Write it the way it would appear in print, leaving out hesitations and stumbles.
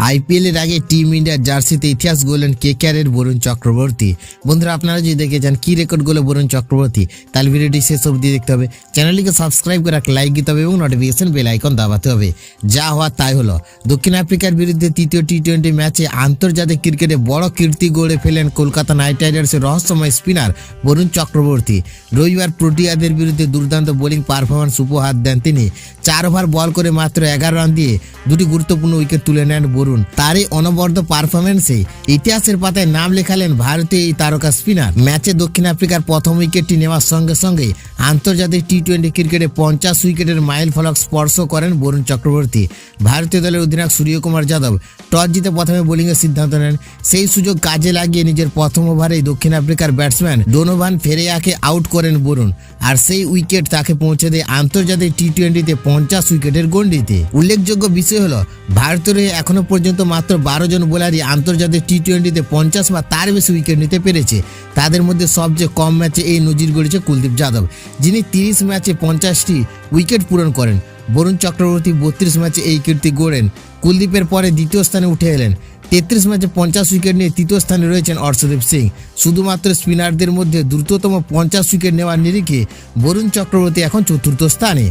IPL এর আগে team ইন্ডিয়ার জার্সিতে ইতিহাস গড়লেন কেকেআরের বরুণ চক্রবর্তী। বন্ধুরা, আপনারা যদি দেখে যান কি রেকর্ড গড়ল বরুণ চক্রবর্তী, তাহলে ভিডিওটি শেষ অবধি দেখতে হবে। চ্যানেলটিকে সাবস্ক্রাইব করে লাইক দিতে হবে এবং নোটিফিকেশন বেল আইকন দাবাতে হবে। যা হওয়ার তাই হলো। দক্ষিণ আফ্রিকার বিরুদ্ধে তৃতীয় টি-20 ম্যাচে আন্তর্জাতিক ক্রিকেটে বড় কীর্তি গড়ে ফেলেন কলকাতা নাইট রাইডার্সের রহস্যময় স্পিনার বরুণ চক্রবর্তী। রবিবার প্রোটিয়াদের বিরুদ্ধে দুর্দান্ত বোলিং পারফরম্যান্স উপহার দেন তিনি। 4 ওভার বল করে মাত্র 11 রান দিয়ে দুটি গুরুত্বপূর্ণ উইকেট তুলে নেন বরুণ। তার এই অনবদ্য পারফরম্যান্সে ইতিহাসের পাতায় নাম লেখালেন ভারতীয় এই তারকা স্পিনার। ম্যাচে দক্ষিণ আফ্রিকার প্রথম উইকেটটি নেওয়ার সঙ্গে সঙ্গে আন্তর্জাতিক টি-20 ক্রিকেটে 50 উইকেটের মাইল ফলক স্পর্শ করেন বরুণ চক্রবর্তী। ভারতীয় দলের অধিনায়ক সূর্যকুমার যাদব টস জিতে প্রথমে বোলিংয়ের সিদ্ধান্ত নেন। সেই সুযোগ কাজে লাগিয়ে নিজের প্রথম ওভারেই দক্ষিণ আফ্রিকার ব্যাটসম্যান ডোনোভান ফেরেয়াকে আউট করেন বরুণ, আর সেই উইকেট তাকে পৌঁছে দেয় আন্তর্জাতিক টি-20তে 50 উইকেটের গণ্ডিতে। উল্লেখযোগ্য বিষয় হলো, ভারতের এখনো পর্যন্ত মাত্র 12 জন বোলারই আন্তর্জাতিক টি-20তে 50 বা তার বেশি উইকেট নিতে পেরেছে। তাদের মধ্যে সবচেয়ে কম ম্যাচে এই নজির গড়েছে কুলদীপ যাদব, যিনি 30 ম্যাচে 50টি উইকেট পূরণ করেন। বরুণ চক্রবর্তী 32 ম্যাচে এই কীর্তি গড়েন। কুলদীপের পরে দ্বিতীয় স্থানে উঠে এলেন। 33 ম্যাচে 50 উইকেট নিয়ে তৃতীয় স্থানে রয়েছেন অর্শদীপ সিং। শুধুমাত্র স্পিনারদের মধ্যে দ্রুততম 50 উইকেট নেওয়ার নিরিখে বরুণ চক্রবর্তী এখন চতুর্থ স্থানে।